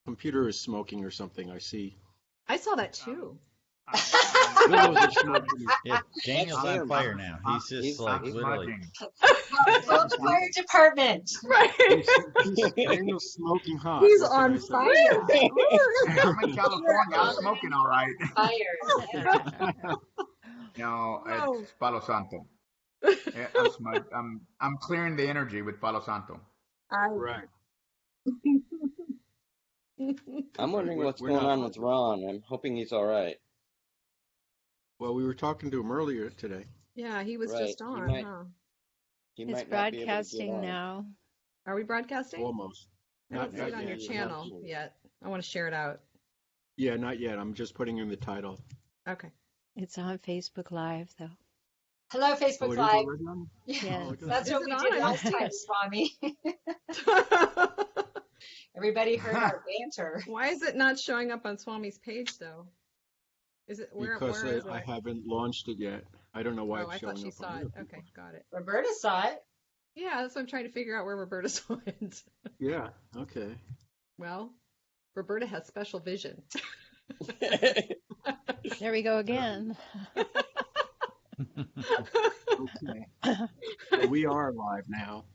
computer is smoking or something. I see. I saw that too. Willows are smoking. Yeah, Daniel's That's on him. fire now. He's just He's- like I'm literally. smudging. Call the fire department. Right. Daniel's smoking hot. He's What can on I say? fire. I'm in California. I'm smoking all right. Fire. No, Wow. it's Palo Santo. Yeah, I'm clearing the energy with Palo Santo. Right. I'm wondering We're- what's we're going not- on with Ron. I'm hoping he's all right. Well, we were talking to him earlier today. Yeah, he was Right. just He on, might- huh? He It's might not be able to get broadcasting on. now. Are we broadcasting? Almost. I don't see it on your yet. channel yet. I want to share it out. Yeah, not yet. I'm just putting in the title. Okay. It's on Facebook Live, though. Hello, Oh, Facebook it is Live. already on? Yes. look at That's Is what it we on? did I don't last see time, it. Swami. Everybody heard our banter. Why is it not showing up on Swami's page though? Is it Because where is I it? haven't launched it yet. I don't know why Oh, it's I showing thought she up saw on it. other Okay, people. got it. Roberta saw it. Yeah, that's what I'm trying to figure out where Roberta saw it. Yeah, okay. Well, Roberta has special vision. There we go again. Okay. So we are live now.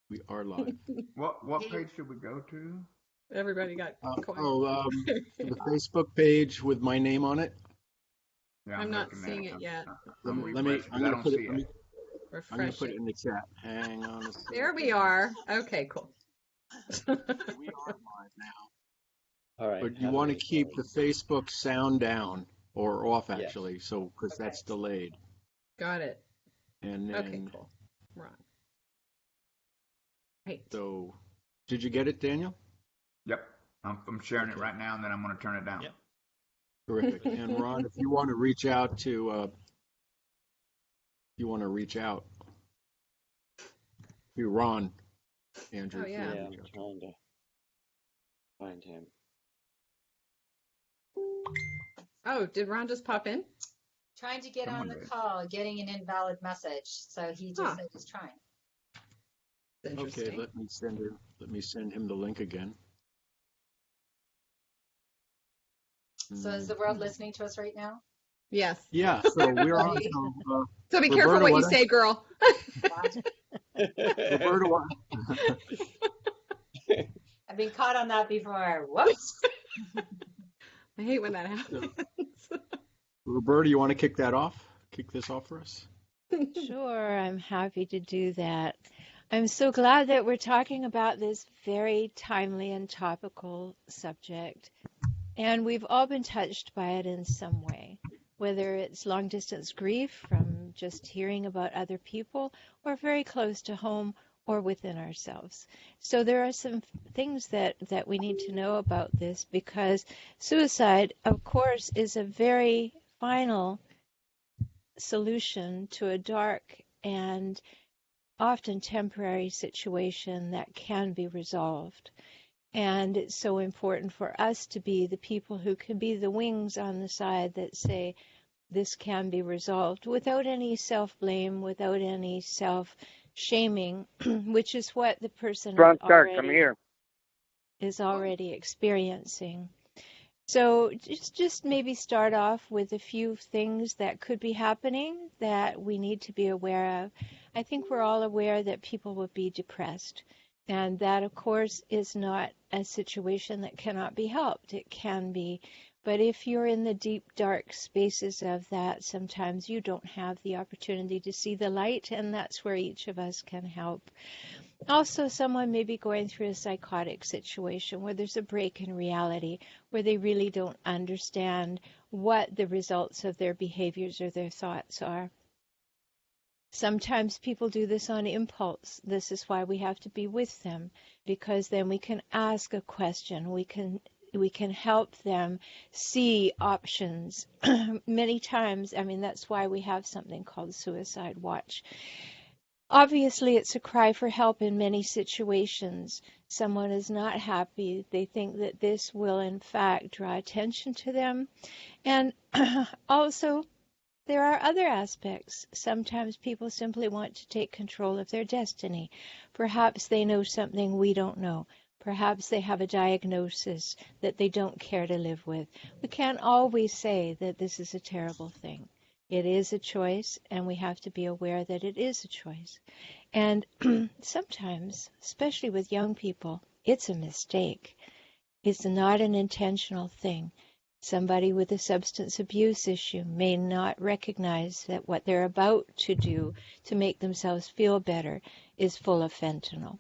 We are live. What page should we go to? Everybody got quiet. The Facebook page with my name on it. Yeah, I'm not looking seeing at it yet. I'm Let me. refreshing, I'm 'cause I gonna don't put see it. I'm gonna Refresh put it it. in the chat. Hang on a second. There we are. Okay, cool. We are live now. All right. But you how want do to we keep go? the Facebook sound down or off Yes. actually, so because Okay. that's delayed. Got it. And then Okay, cool. Ron. Right. so, did you get it, Daniel? Yep. I'm sharing it Okay. right now, and then I'm going to turn it down. Yep. Terrific. And Ron, if you want to reach out to Ron, Andrew. Oh, yeah. Yeah, I'm trying to find him. Oh, did Ron just pop in? Trying to get on Someone the did. call, getting an invalid message. So he just Huh. said he's trying. Interesting. Okay, let me send him the link again. So is the world listening to us right now? Yes. Yeah, so we're on. So be Roberta, careful what you what- say, girl. Roberta, what- I've been caught on that before. Whoops. I hate when that happens. Roberta, you want to kick this off for us? Sure, I'm happy to do that. I'm so glad that we're talking about this very timely and topical subject. And we've all been touched by it in some way, whether it's long distance grief from just hearing about other people, or very close to home or within ourselves. So there are some things that we need to know about this, because suicide, of course, is a very final solution to a dark and often temporary situation that can be resolved. And it's so important for us to be the people who can be the wings on the side that say this can be resolved without any self-blame, without any self-shaming, which is what the person is already experiencing. So just maybe start off with a few things that could be happening that we need to be aware of. I think we're all aware that people will be depressed. And that, of course, is not a situation that cannot be helped. It can be. But if you're in the deep, dark spaces of that, sometimes you don't have the opportunity to see the light, and that's where each of us can help. Also, someone may be going through a psychotic situation where there's a break in reality, where they really don't understand what the results of their behaviors or their thoughts are. Sometimes people do this on impulse. This is why we have to be with them, because then we can ask a question. We can help them see options. Many times, I mean, that's why we have something called Suicide Watch. Obviously, it's a cry for help in many situations. Someone is not happy. They think that this will, in fact, draw attention to them. And also, there are other aspects. Sometimes people simply want to take control of their destiny. Perhaps they know something we don't know. Perhaps they have a diagnosis that they don't care to live with. We can't always say that this is a terrible thing. It is a choice, and we have to be aware that it is a choice. And sometimes, especially with young people, it's a mistake. It's not an intentional thing. Somebody with a substance abuse issue may not recognize that what they're about to do to make themselves feel better is full of fentanyl.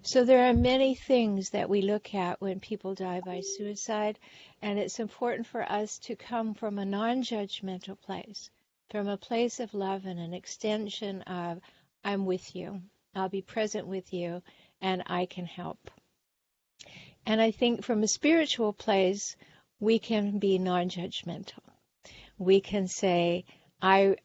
So there are many things that we look at when people die by suicide, and it's important for us to come from a non-judgmental place, from a place of love and an extension of, I'm with you, I'll be present with you, and I can help. And I think from a spiritual place, we can be non-judgmental. We can say, I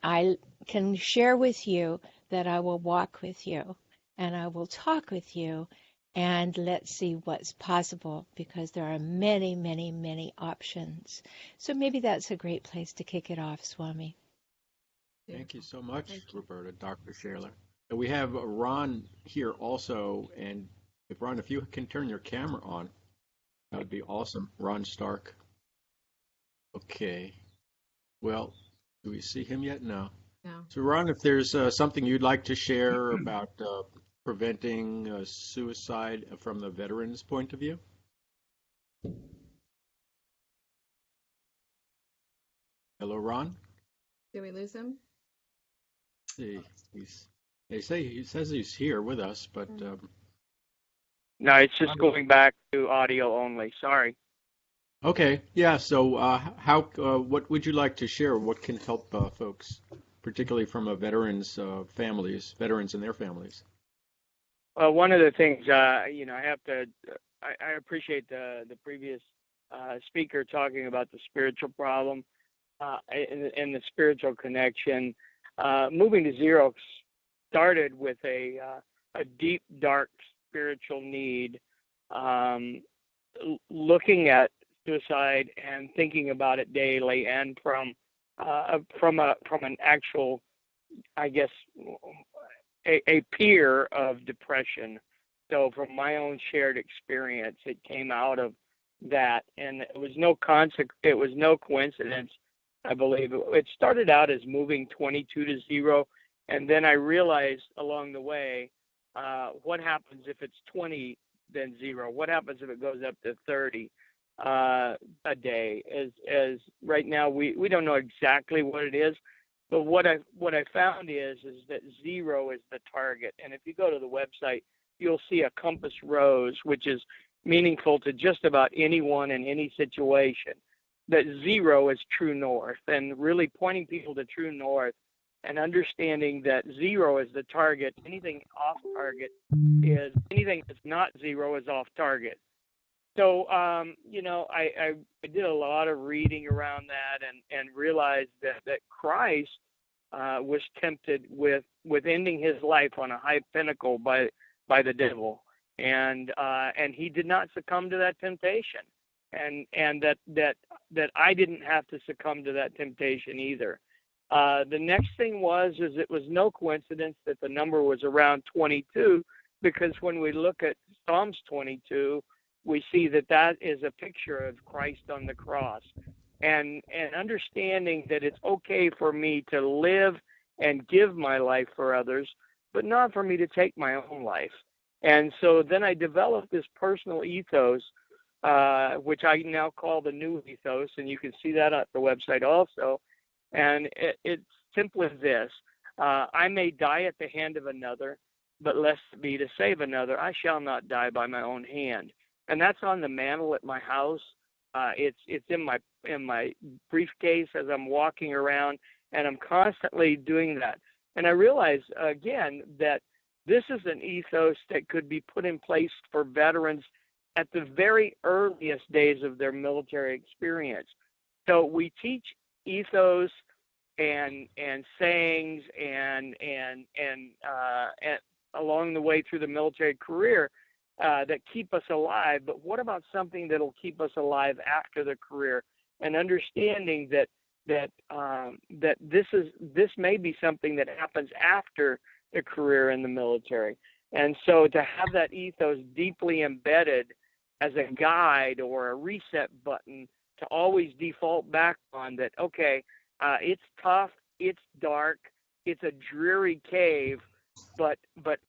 can share with you that I will walk with you, and I will talk with you, and let's see what's possible, because there are many, many, many options. So maybe that's a great place to kick it off, Swami. Thank you so much, Thank you. Roberta, Dr. Shaler. And we have Ron here also, and Ron, if you can turn your camera on, that would be awesome. Ron Stark. Okay. Well, do we see him yet? No. No. So, Ron, if there's something you'd like to share about preventing suicide from the veterans' point of view? Hello, Ron. Did we lose him? See, he says he's here with us, but No, it's just going back to audio only. Sorry. okay, yeah. So, what would you like to share? What can help folks, particularly from a veterans' families, veterans and their families? Well, one of the things, I have to, I appreciate the previous speaker talking about the spiritual problem and the spiritual connection. Moving to Zero started with a deep, dark spiritual need, looking at suicide and thinking about it daily, and from an actual, I guess, a peer of depression. So from my own shared experience, it came out of that, and it was no coincidence. I believe it started out as moving 22 to 0, and then I realized along the way, what happens if it's 20 then 0? What happens if it goes up to 30 a day? As right now we don't know exactly what it is, but what I found is that 0 is the target. And if you go to the website, you'll see a compass rose, which is meaningful to just about anyone in any situation. That 0 is true north, and really pointing people to true north and understanding that 0 is the target. Anything off target is, anything that's not 0 is off target. So, I did a lot of reading around that and realized that Christ was tempted with ending his life on a high pinnacle by the devil, and he did not succumb to that temptation, and that I didn't have to succumb to that temptation either. The next thing is it was no coincidence that the number was around 22, because when we look at Psalms 22, we see that is a picture of Christ on the cross, and understanding that it's okay for me to live and give my life for others, but not for me to take my own life. And so then I developed this personal ethos, which I now call the new ethos, and you can see that at the website also. And it's simply this: I may die at the hand of another, but lest it be to save another, I shall not die by my own hand. And that's on the mantle at my house. It's in my briefcase as I'm walking around, and I'm constantly doing that. And I realize again that this is an ethos that could be put in place for veterans at the very earliest days of their military experience. So we teach ethos and sayings and along the way through the military career that keep us alive. But what about something that'll keep us alive after the career? And understanding that this may be something that happens after the career in the military. And so to have that ethos deeply embedded as a guide or a reset button to always default back on that, okay, it's tough, it's dark, it's a dreary cave, but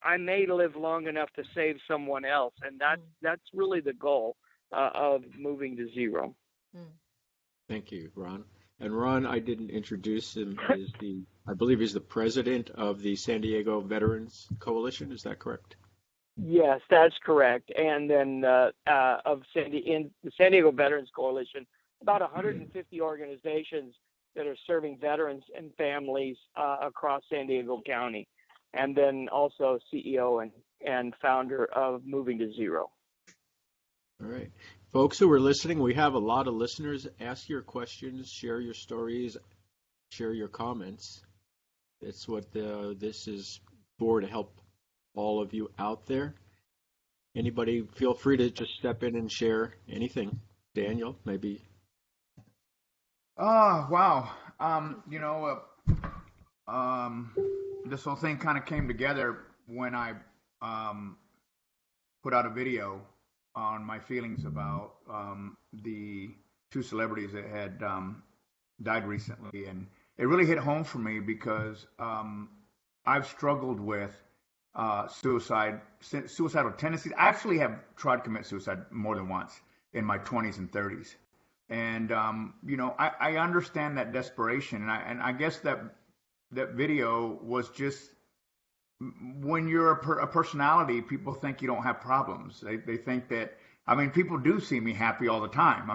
I may live long enough to save someone else, and that's really the goal of moving to zero. Thank you, Ron. And Ron, I didn't introduce him, I believe he's the president of the San Diego Veterans Coalition. Is that correct? Yes, that's correct. And then in the San Diego Veterans Coalition, about 150 organizations that are serving veterans and families across San Diego County. And then also CEO and founder of Moving to Zero. All right. Folks who are listening, we have a lot of listeners. Ask your questions, share your stories, share your comments. That's what this is for, to help all of you out there. Anybody, feel free to just step in and share anything. Daniel, maybe. Oh, wow. This whole thing kind of came together when I put out a video on my feelings about the two celebrities that had died recently. And it really hit home for me because I've struggled with suicidal tendencies. I actually have tried to commit suicide more than once in my 20s and 30s. And, I understand that desperation. And I guess that video was just, when you're a personality, people think you don't have problems. They think that, people do see me happy all the time.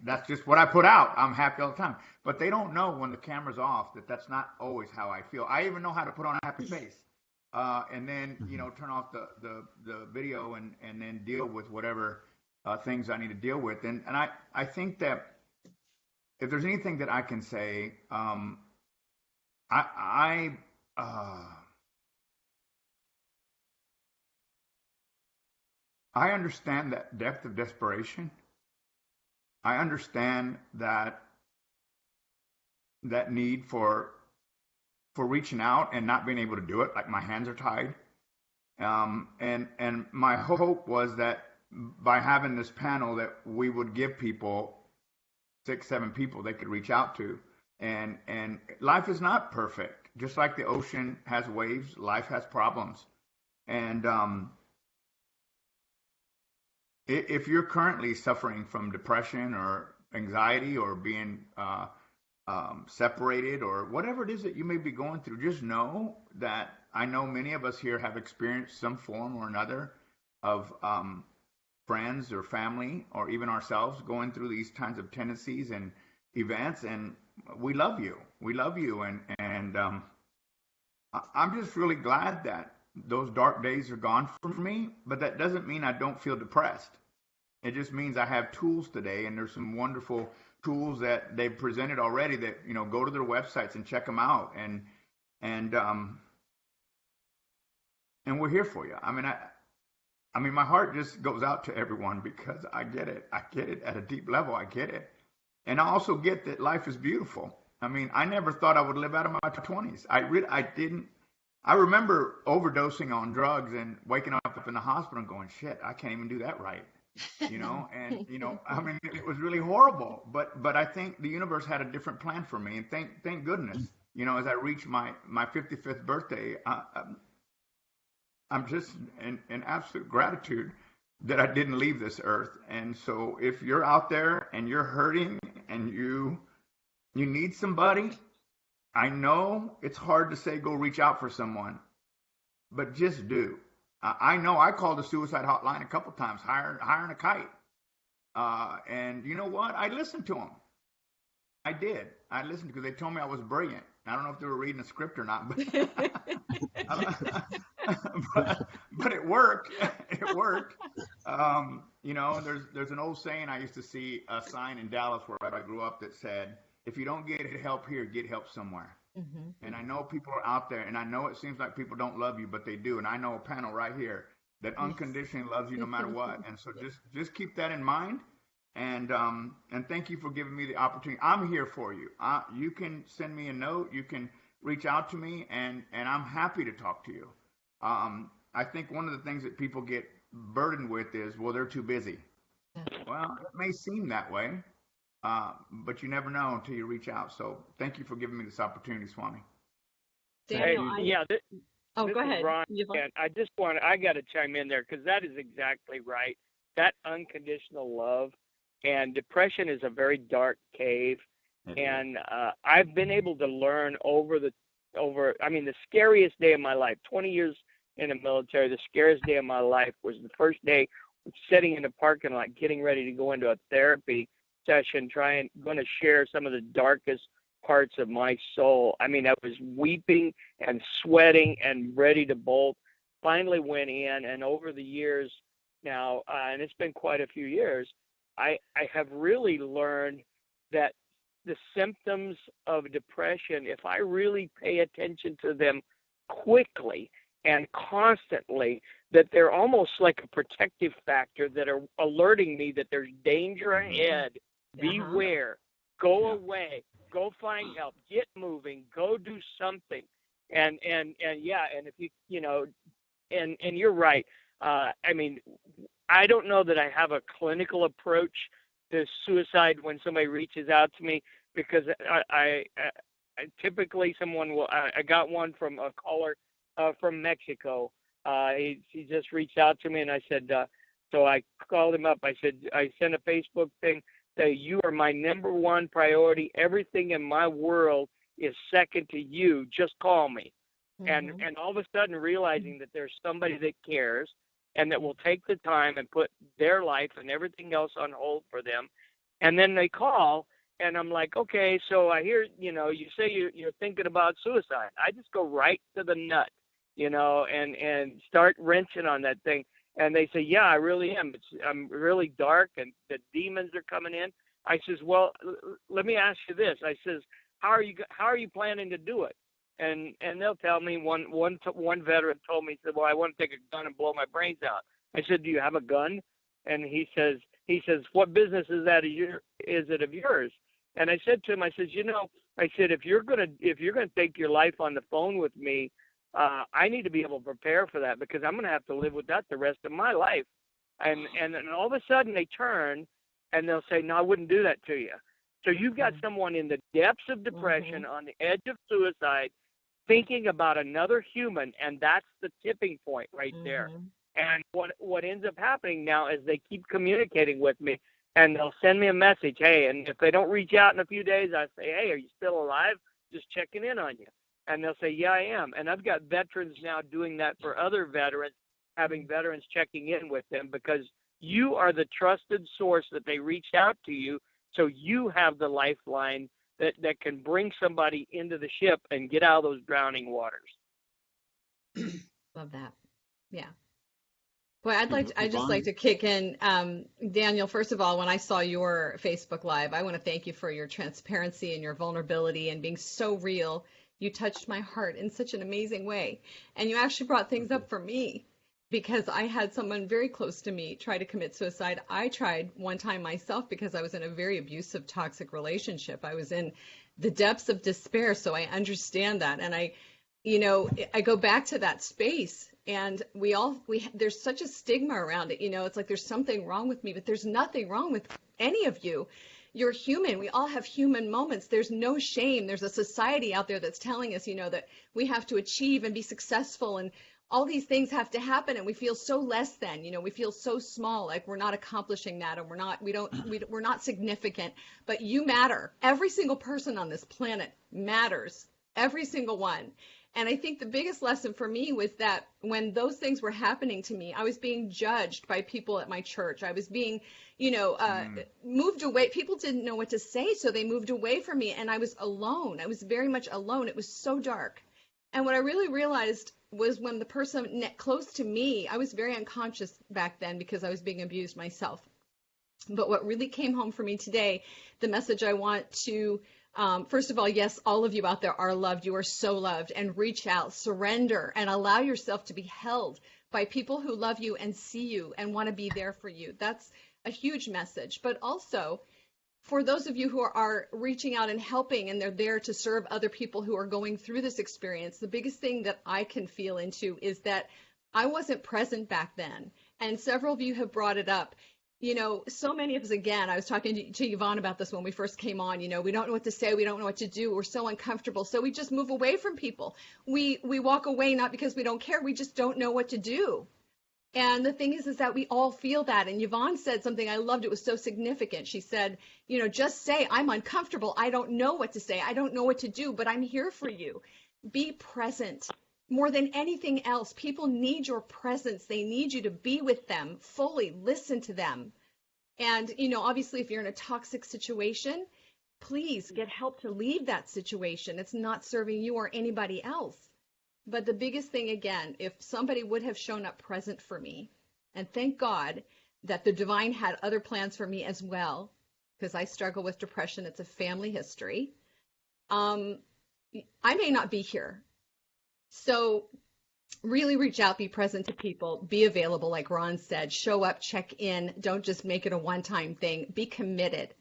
That's just what I put out. I'm happy all the time. But they don't know when the camera's off that that's not always how I feel. I even know how to put on a happy face. And then, turn off the video and then deal with whatever things I need to deal with. And I think that if there's anything that I can say, I understand that depth of desperation. I understand that need for reaching out and not being able to do it, like my hands are tied. And my hope was that by having this panel that we would give people 6-7 people they could reach out to. And life is not perfect. Just like the ocean has waves, life has problems. And if you're currently suffering from depression or anxiety or being separated or whatever it is that you may be going through, just know that I know many of us here have experienced some form or another of friends or family or even ourselves going through these kinds of tendencies and events, and we love you. We love you, and I'm just really glad that those dark days are gone from me, but that doesn't mean I don't feel depressed. It just means I have tools today, and there's some wonderful tools that they've presented already that, go to their websites and check them out. And we're here for you. My heart just goes out to everyone because I get it. I get it at a deep level. I get it. And I also get that life is beautiful. I never thought I would live out of my 20s. I didn't. I remember overdosing on drugs and waking up in the hospital and going, shit, I can't even do that right. And, it was really horrible. But I think the universe had a different plan for me. And thank goodness, as I reach my 55th birthday, I'm just in absolute gratitude that I didn't leave this earth. And so if you're out there and you're hurting and you need somebody, I know it's hard to say go reach out for someone, but just do. I know I called the suicide hotline a couple times, hiring a kite. And you know what? I listened to them. I did. I listened because they told me I was brilliant. I don't know if they were reading a script or not, but it worked. It worked. There's an old saying I used to see, a sign in Dallas where I grew up that said, if you don't get help here, get help somewhere. Mm-hmm. And I know people are out there, and I know it seems like people don't love you, but they do. And I know a panel right here that unconditionally loves you no matter what. And so just keep that in mind. And thank you for giving me the opportunity. I'm here for you. You can send me a note. You can reach out to me, and I'm happy to talk to you. I think one of the things that people get burdened with is, well, they're too busy. Yeah. Well, it may seem that way, but you never know until you reach out. So thank you for giving me this opportunity, Swami. Daniel, Yeah, this oh, this go is ahead. Ron, You've- and I got to chime in there because that is exactly right. That unconditional love and depression is a very dark cave, and I've been able to learn the scariest day of my life, 20 years in the military, the scariest day of my life was the first day sitting in the parking lot, getting ready to go into a therapy session, going to share some of the darkest parts of my soul. I mean, I was weeping and sweating and ready to bolt. Finally went in, and over the years now, and it's been quite a few years, I have really learned that the symptoms of depression, if I really pay attention to them quickly and constantly, that they're almost like a protective factor that are alerting me that there's danger ahead. Beware. Go away. Go find help. Get moving. Go do something. And if and you're right. I mean, I don't know that I have a clinical approach to suicide when somebody reaches out to me, because I typically someone will. I got one from a caller from Mexico. He just reached out to me, and I said, so I called him up. I said, I sent a Facebook thing that you are my number one priority. Everything in my world is second to you. Just call me. And all of a sudden realizing that there's somebody that cares and that will take the time and put their life and everything else on hold for them. And then they call, and I'm like, okay, so I hear, you say you're thinking about suicide. I just go right to the nut, and start wrenching on that thing. And they say, yeah, I really am. I'm really dark, and the demons are coming in. I says, well, let me ask you this. I says, how are you planning to do it? And they'll tell me. One veteran told me, he said, well, I want to take a gun and blow my brains out. I said, do you have a gun? And he says, what business is it of yours? And I said to him, I says, if you're gonna take your life on the phone with me, I need to be able to prepare for that, because I'm gonna have to live with that the rest of my life. And then all of a sudden they turn and they'll say, no, I wouldn't do that to you. So you've got someone in the depths of depression, on the edge of suicide, thinking about another human, and that's the tipping point right there. And what ends up happening now is they keep communicating with me, and they'll send me a message, hey, and if they don't reach out in a few days, I say, hey, are you still alive? Just checking in on you. And they'll say, yeah, I am. And I've got veterans now doing that for other veterans, having veterans checking in with them, because you are the trusted source that they reached out to you. So you have the lifeline that can bring somebody into the ship and get out of those drowning waters. Love that. Yeah. Boy, I'd just like to kick in. Daniel, first of all, when I saw your Facebook Live, I want to thank you for your transparency and your vulnerability and being so real. You touched my heart in such an amazing way. And you actually brought things up for me, because I had someone very close to me try to commit suicide. I tried one time myself because I was in a very abusive, toxic relationship. I was in the depths of despair, so I understand that. And I go back to that space, and there's such a stigma around it. It's like there's something wrong with me, but there's nothing wrong with any of you. You're human. We all have human moments. There's no shame. There's a society out there that's telling us, that we have to achieve and be successful, and all these things have to happen, and we feel so less than, we feel so small, like we're not accomplishing that, and we're not significant. But you matter. Every single person on this planet matters. Every single one. And I think the biggest lesson for me was that when those things were happening to me, I was being judged by people at my church. I was being, moved away. People didn't know what to say, so they moved away from me, and I was alone. I was very much alone. It was so dark. And what I really realized was when the person close to me, I was very unconscious back then because I was being abused myself. But what really came home for me today, the message I want to, first of all, yes, all of you out there are loved. You are so loved. And reach out, surrender, and allow yourself to be held by people who love you and see you and want to be there for you. That's a huge message. But also, for those of you who are reaching out and helping, and they're there to serve other people who are going through this experience, the biggest thing that I can feel into is that I wasn't present back then. And several of you have brought it up. So many of us, again, I was talking to Yvonne about this when we first came on, we don't know what to say. We don't know what to do. We're so uncomfortable. So we just move away from people. We walk away, not because we don't care. We just don't know what to do. And the thing is that we all feel that. And Yvonne said something I loved. It was so significant. She said, just say, I'm uncomfortable. I don't know what to say. I don't know what to do, but I'm here for you. Be present. More than anything else, people need your presence. They need you to be with them fully, listen to them. And, obviously, if you're in a toxic situation, please get help to leave that situation. It's not serving you or anybody else. But the biggest thing, again, if somebody would have shown up present for me, and thank God that the divine had other plans for me as well, because I struggle with depression. It's a family history. I may not be here. So really reach out, be present to people, be available, like Ron said, show up, check in. Don't just make it a one-time thing. Be committed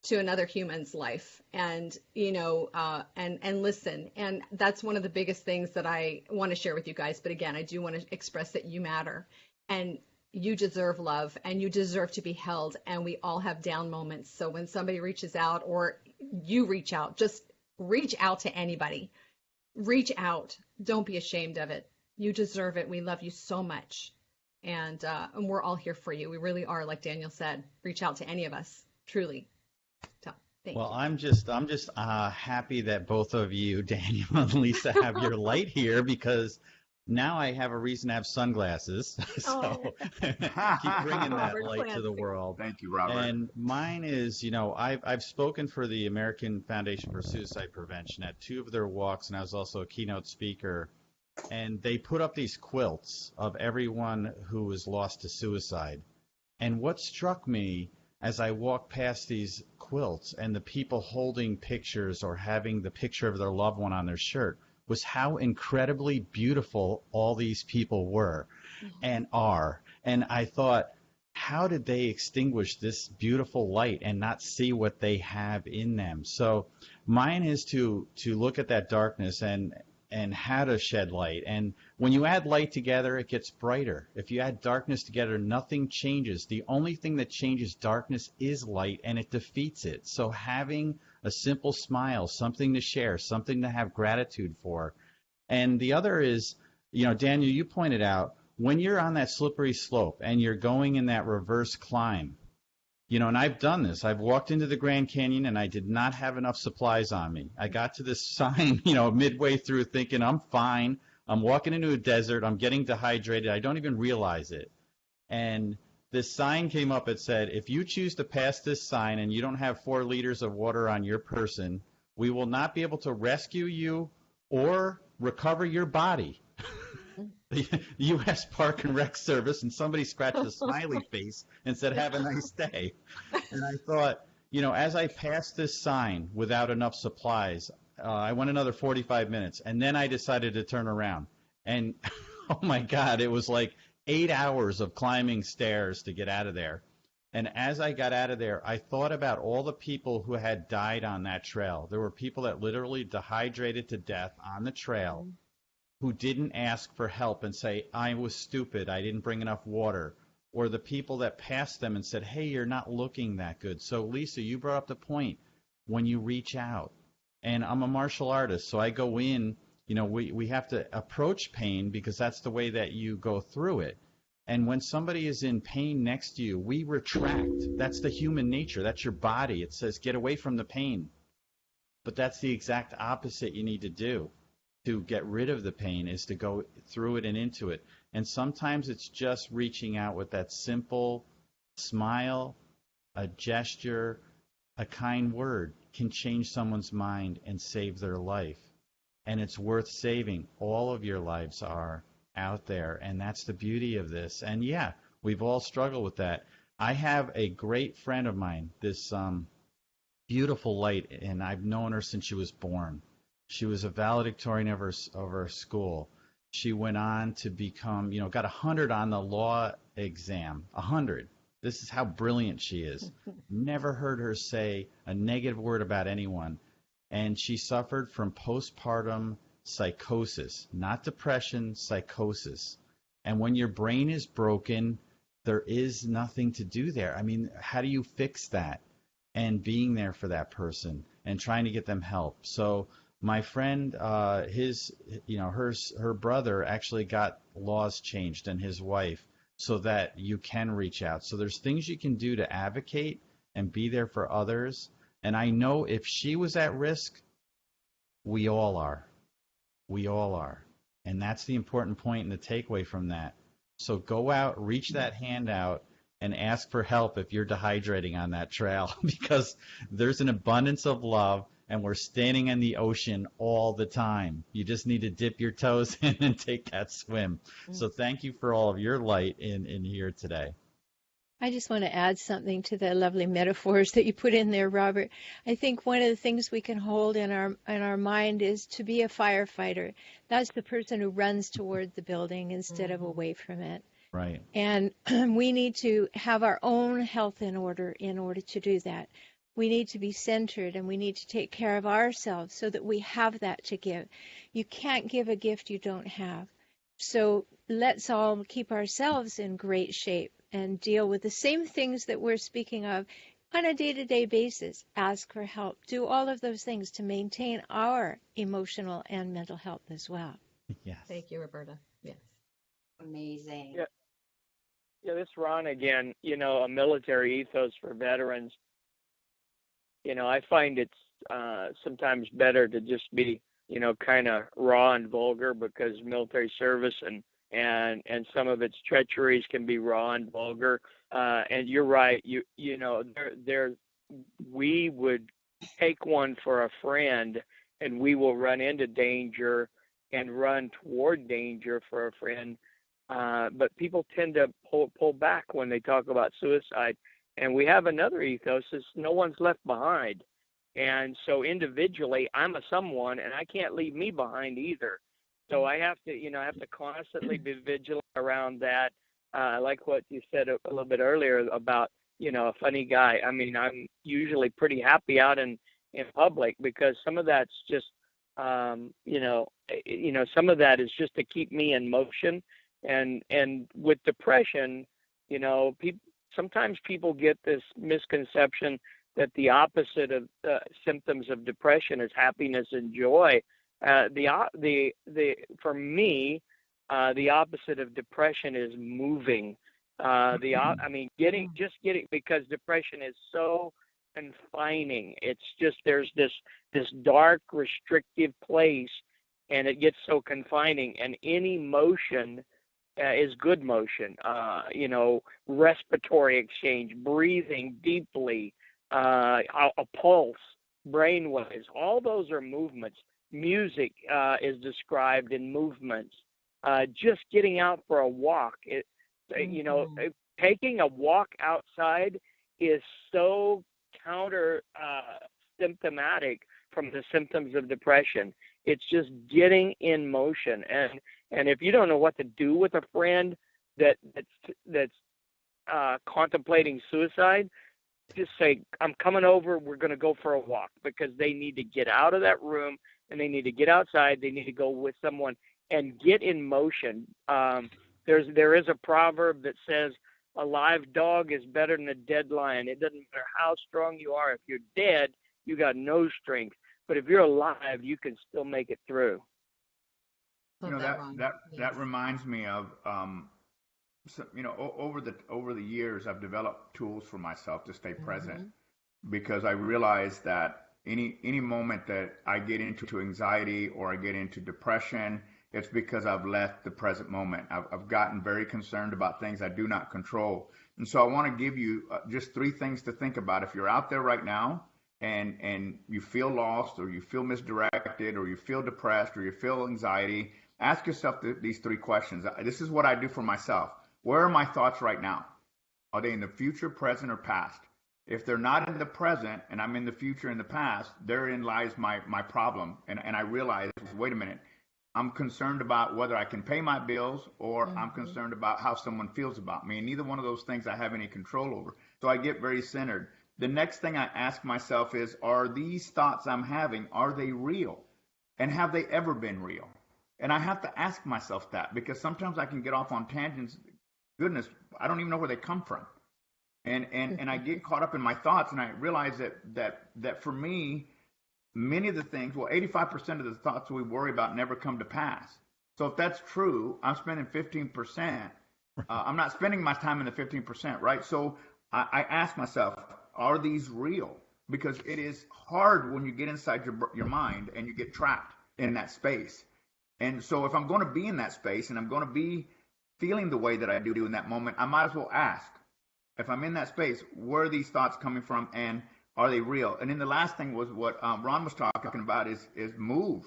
to another human's life and, and listen. And that's one of the biggest things that I want to share with you guys. But again, I do want to express that you matter and you deserve love and you deserve to be held. And we all have down moments. So when somebody reaches out or you reach out, just reach out to anybody. Reach out. Don't be ashamed of it. You deserve it. We love you so much. And we're all here for you. We really are. Like Daniel said, reach out to any of us, truly. So, thank you. I'm just happy that both of you, Daniel and Lisa, have your light here because now I have a reason to have sunglasses. So keep bringing that light to the world. Thank you, Robert. And mine is, I've spoken for the American Foundation for Suicide Prevention at 2 of their walks, and I was also a keynote speaker. And they put up these quilts of everyone who was lost to suicide. And what struck me as I walked past these quilts and the people holding pictures or having the picture of their loved one on their shirt was how incredibly beautiful all these people were and are. And I thought, how did they extinguish this beautiful light and not see what they have in them? So mine is to look at that darkness and how to shed light. And when you add light together, it gets brighter. If you add darkness together, nothing changes. The only thing that changes darkness is light, and it defeats it. So having a simple smile, something to share, something to have gratitude for. And the other is, Daniel, you pointed out, when you're on that slippery slope and you're going in that reverse climb, and I've done this. I've walked into the Grand Canyon and I did not have enough supplies on me. I got to this sign, midway through thinking I'm fine. I'm walking into a desert. I'm getting dehydrated. I don't even realize it. And this sign came up. It said, if you choose to pass this sign and you don't have 4 liters of water on your person, we will not be able to rescue you or recover your body. The U.S. Park and Rec Service, and somebody scratched a smiley face and said, have a nice day. And I thought, as I passed this sign without enough supplies, I went another 45 minutes, and then I decided to turn around. And, oh, my God, it was like 8 hours of climbing stairs to get out of there. And as I got out of there, I thought about all the people who had died on that trail. There were people that literally dehydrated to death on the trail, who didn't ask for help and say, I was stupid, I didn't bring enough water, or the people that passed them and said, hey, you're not looking that good. So, Lisa, you brought up the point when you reach out. And I'm a martial artist, so I go in, we have to approach pain because that's the way that you go through it. And when somebody is in pain next to you, we retract. That's the human nature. That's your body. It says, get away from the pain. But that's the exact opposite you need to do. To get rid of the pain is to go through it and into it. And sometimes it's just reaching out with that simple smile, a gesture, a kind word can change someone's mind and save their life. And it's worth saving. All of your lives are out there, and that's the beauty of this. And yeah, we've all struggled with that. I have a great friend of mine, this beautiful light, and I've known her since she was born. She was a valedictorian of her school. She went on to become, got 100 on the law exam. 100. This is how brilliant she is. Never heard her say a negative word about anyone. And she suffered from postpartum psychosis, not depression, psychosis. And when your brain is broken, there is nothing to do there. I mean, how do you fix that? And being there for that person and trying to get them help. So my friend, her brother actually got laws changed, and his wife, so that you can reach out. So there's things you can do to advocate and be there for others. And I know if she was at risk, we all are. We all are. And that's the important point and the takeaway from that. So go out, reach that hand out, and ask for help if you're dehydrating on that trail, because there's an abundance of love, and we're standing in the ocean all the time. You just need to dip your toes in and take that swim. So thank you for all of your light in here today. I just want to add something to the lovely metaphors that you put in there, Robert. I think one of the things we can hold in our mind is to be a firefighter. That's the person who runs toward the building instead of away from it. Right. And we need to have our own health in order to do that. We need to be centered, and we need to take care of ourselves so that we have that to give. You can't give a gift you don't have. So let's all keep ourselves in great shape and deal with the same things that we're speaking of on a day-to-day basis. Ask for help. Do all of those things to maintain our emotional and mental health as well. Yes. Thank you, Roberta. Yes. Amazing. Yeah, this is Ron again. A military ethos for veterans. I find it's sometimes better to just be, kind of raw and vulgar, because military service and some of its treacheries can be raw and vulgar. And you're right. We would take one for a friend, and we will run into danger and run toward danger for a friend. But people tend to pull back when they talk about suicide. And we have another ethos: is no one's left behind. And so individually, I'm a someone, and I can't leave me behind either. So I have to constantly be vigilant around that. I like what you said a little bit earlier about, a funny guy. I mean, I'm usually pretty happy out in public, because some of that's just, some of that is just to keep me in motion. And with depression, sometimes people get this misconception that the opposite of symptoms of depression is happiness and joy. For me, the opposite of depression is moving. Getting, because depression is so confining. It's just, there's this dark, restrictive place, and it gets so confining. And any motion is good motion. Respiratory exchange, breathing deeply, a pulse, brain waves, all those are movements. Music is described in movements. Just getting out for a walk, taking a walk outside is so counter symptomatic from the symptoms of depression. It's just getting in motion. And if you don't know what to do with a friend that's contemplating suicide, just say, I'm coming over, we're going to go for a walk, because they need to get out of that room, and they need to get outside. They need to go with someone and get in motion. There is a proverb that says, a live dog is better than a dead lion. It doesn't matter how strong you are. If you're dead, you got no strength. But if you're alive, you can still make it through. That reminds me of over the years, I've developed tools for myself to stay present, because I realize that any moment that I get into anxiety or I get into depression, it's because I've left the present moment. I've gotten very concerned about things I do not control. And so I want to give you just 3 things to think about. If you're out there right now and you feel lost, or you feel misdirected, or you feel depressed, or you feel anxiety, ask yourself these 3 questions. This is what I do for myself. Where are my thoughts right now? Are they in the future, present, or past? If they're not in the present, and I'm in the future and the past, therein lies my problem. And I realize, wait a minute, I'm concerned about whether I can pay my bills, or I'm concerned about how someone feels about me. And neither one of those things I have any control over. So I get very centered. The next thing I ask myself is, are these thoughts I'm having, are they real? And have they ever been real? And I have to ask myself that, because sometimes I can get off on tangents. Goodness, I don't even know where they come from. And I get caught up in my thoughts, and I realize that for me, many of the things, well, 85% of the thoughts we worry about never come to pass. So if that's true, I'm spending 15%. I'm not spending my time in the 15%, right? So I ask myself, are these real? Because it is hard when you get inside your mind and you get trapped in that space. And so if I'm going to be in that space and I'm going to be feeling the way that I do in that moment, I might as well ask, if I'm in that space, where are these thoughts coming from, and are they real? And then the last thing was what Ron was talking about is move.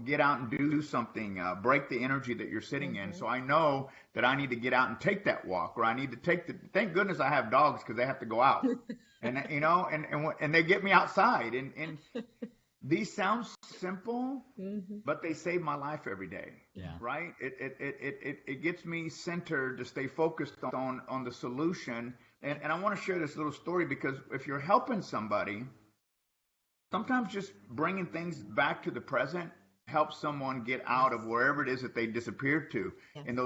Get out and do something, break the energy that you're sitting in. So I know that I need to get out and take that walk, or I need to thank goodness I have dogs, because they have to go out and, and they get me outside, and these sound simple, but they save my life every day. Yeah. Right. It gets me centered to stay focused on the solution. And I want to share this little story, because if you're helping somebody, sometimes just bringing things back to the present helps someone get out of wherever it is that they disappeared to. Yes. And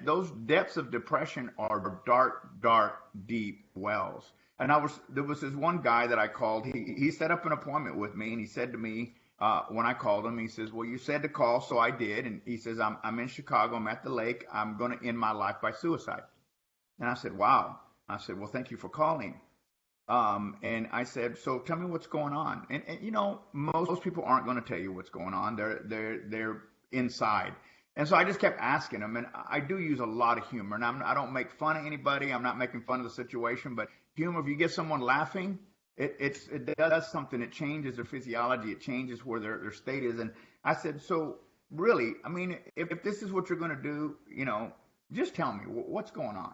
those depths of depression are dark, dark, deep wells. And there was this one guy that I called. He set up an appointment with me, and he said to me, when I called him, he says, well, you said to call, so I did. And he says, I'm in Chicago. I'm at the lake. I'm going to end my life by suicide. And I said, wow. I said, well, thank you for calling. And I said, so tell me what's going on. And most people aren't going to tell you what's going on. They're inside. And so I just kept asking him, and I do use a lot of humor. And I don't make fun of anybody. I'm not making fun of the situation, but humor, if you get someone laughing, it does something. It changes their physiology. It changes where their state is. And I said, so really, I mean, if this is what you're going to do, just tell me what's going on.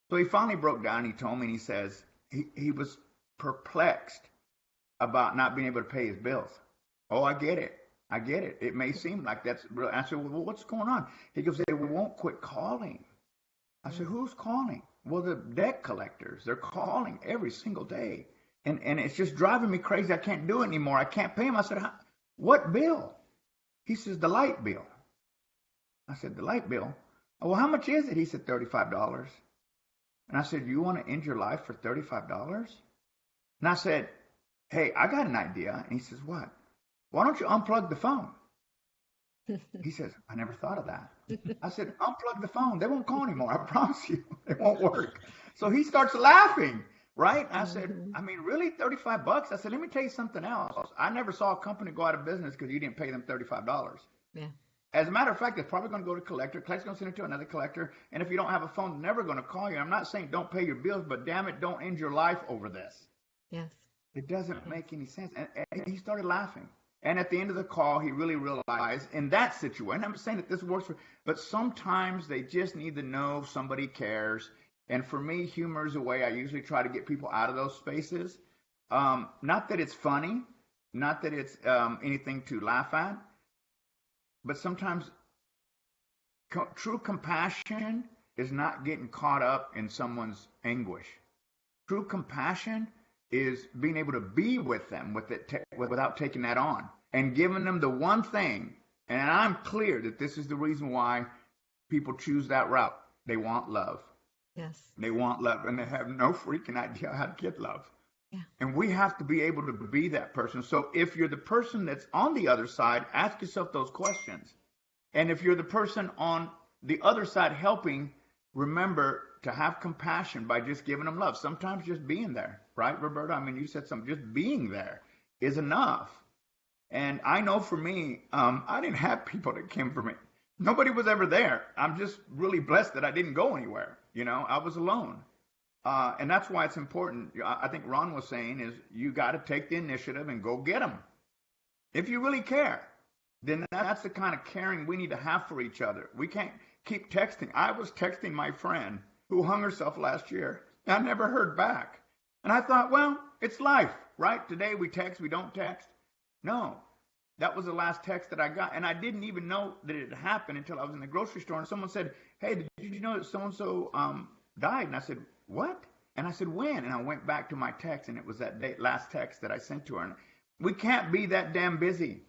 So he finally broke down. He told me, and he says he was perplexed about not being able to pay his bills. Oh, I get it. It may seem like that's real. I said, well, what's going on? He goes, they won't quit calling. I said, who's calling? Well, the debt collectors. They're calling every single day. And it's just driving me crazy. I can't do it anymore. I can't pay them. I said, what bill? He says, the light bill. I said, the light bill? Oh, well, how much is it? He said, $35. And I said, you want to end your life for $35? And I said, hey, I got an idea. And he says, what? Why don't you unplug the phone? He says, I never thought of that. I said, unplug the phone. They won't call anymore. I promise you. It won't work. So he starts laughing, right? I said, I mean, really, $35? I said, let me tell you something else. I never saw a company go out of business because you didn't pay them $35. Yeah. As a matter of fact, it's probably going to go to collector. Collector's going to send it to another collector. And if you don't have a phone, they're never going to call you. I'm not saying don't pay your bills, but damn it, don't end your life over this. Yes. It doesn't make any sense. And he started laughing. And at the end of the call, he really realized in that situation, I'm saying that this works but sometimes they just need to know somebody cares. And for me, humor is a way I usually try to get people out of those spaces. Not that it's funny, not that it's anything to laugh at, but sometimes true compassion is not getting caught up in someone's anguish. True compassion is being able to be with them without taking that on and giving them the one thing. And I'm clear that this is the reason why people choose that route. They want love. Yes. They want love, and they have no freaking idea how to get love. Yeah. And we have to be able to be that person. So if you're the person that's on the other side, ask yourself those questions. And if you're the person on the other side helping, remember to have compassion by just giving them love. Sometimes just being there, right, Roberta? I mean, you said something, just being there is enough. And I know for me, I didn't have people that came for me. Nobody was ever there. I'm just really blessed that I didn't go anywhere. I was alone. And that's why it's important. I think Ron was saying is you got to take the initiative and go get them. If you really care, then that's the kind of caring we need to have for each other. We can't keep texting. I was texting my friend who hung herself last year. I never heard back. And I thought, well, it's life, right? Today we text, we don't text. No, that was the last text that I got. And I didn't even know that it had happened until I was in the grocery store. And someone said, hey, did you know that so-and-so died? And I said, what? And I said, when? And I went back to my text, and it was that last text that I sent to her. And we can't be that damn busy.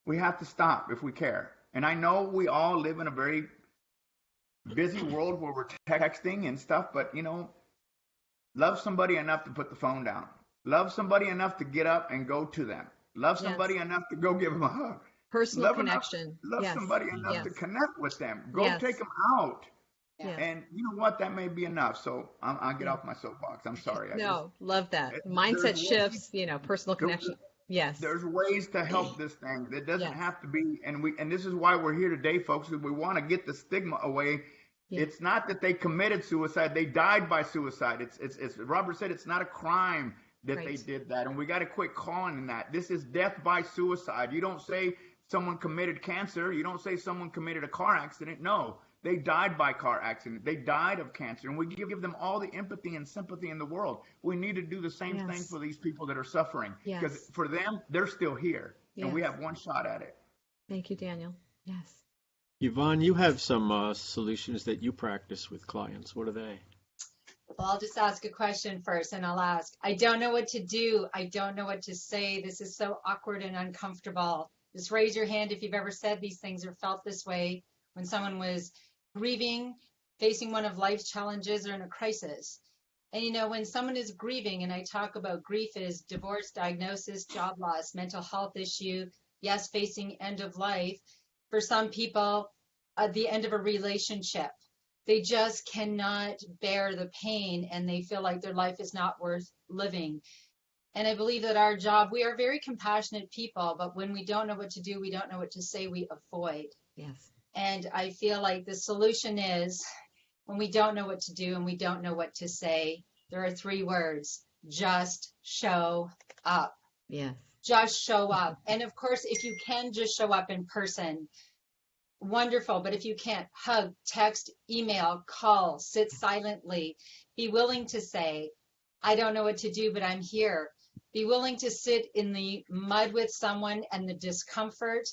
We have to stop if we care. And I know we all live in a very busy world where we're texting and stuff, but love somebody enough to put the phone down. Love somebody enough to get up and go to them. Love somebody enough to go give them a hug. Personal connection. Love somebody enough to connect with them. Go take them out. Yes. And you know what? That may be enough. So I'll get off my soapbox. I'm sorry. Love that. Mindset shifts, personal connection. Yes. There's ways to help this thing. It doesn't have to be, and this is why we're here today, folks, is we want to get the stigma away. Yeah. It's not that they committed suicide. They died by suicide. It's Robert said, it's not a crime that they did that. And we got to quit calling it that. This is death by suicide. You don't say someone committed cancer. You don't say someone committed a car accident. No, they died by car accident. They died of cancer. And we give them all the empathy and sympathy in the world. We need to do the same thing for these people that are suffering. Because for them, they're still here. And we have one shot at it. Thank you, Daniel. Yes. Yvonne, you have some solutions that you practice with clients. What are they? Well, I'll just ask a question first, and I'll ask, I don't know what to do. I don't know what to say. This is so awkward and uncomfortable. Just raise your hand if you've ever said these things or felt this way when someone was grieving, facing one of life's challenges, or in a crisis. And when someone is grieving, and I talk about grief is divorce, diagnosis, job loss, mental health issue, yes, facing end of life. For some people, the end of a relationship. They just cannot bear the pain, and they feel like their life is not worth living. And I believe that our job, we are very compassionate people, but when we don't know what to do, we don't know what to say, we avoid. Yes. And I feel like the solution is, when we don't know what to do and we don't know what to say, there are 3 words: just show up. Yes. Just show up. And of course, if you can just show up in person, wonderful. But if you can't, hug, text, email, call, sit silently. Be willing to say, I don't know what to do, but I'm here. Be willing to sit in the mud with someone and the discomfort,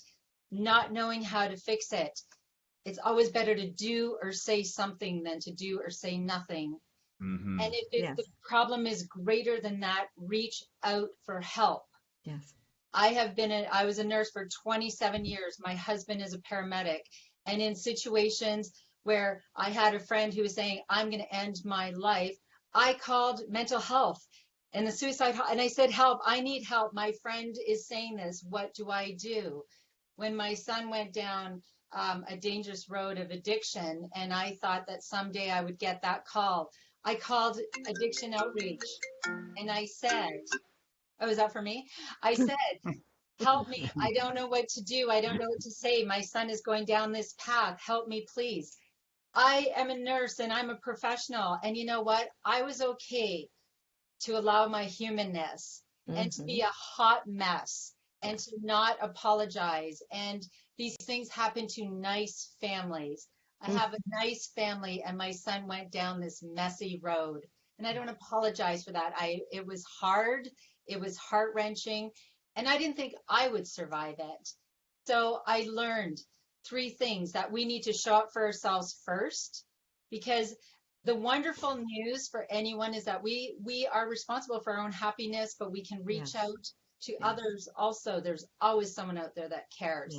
not knowing how to fix it. It's always better to do or say something than to do or say nothing. Mm-hmm. And if the problem is greater than that, reach out for help. Yes. I was a nurse for 27 years. My husband is a paramedic. And in situations where I had a friend who was saying, I'm going to end my life, I called mental health and the suicide, and I said, help, I need help. My friend is saying this. What do I do? When my son went down a dangerous road of addiction, and I thought that someday I would get that call, I called Addiction Outreach, and I said, oh, is that for me? I said, help me. I don't know what to do. I don't know what to say. My son is going down this path. Help me, please. I am a nurse and I'm a professional. And you know what? I was okay to allow my humanness and to be a hot mess and to not apologize. And these things happen to nice families. I have a nice family, and my son went down this messy road. And I don't apologize for that. It was hard. It was heart-wrenching. And I didn't think I would survive it. So I learned 3 things: that we need to show up for ourselves first, because the wonderful news for anyone is that we are responsible for our own happiness, but we can reach out to others also. There's always someone out there that cares.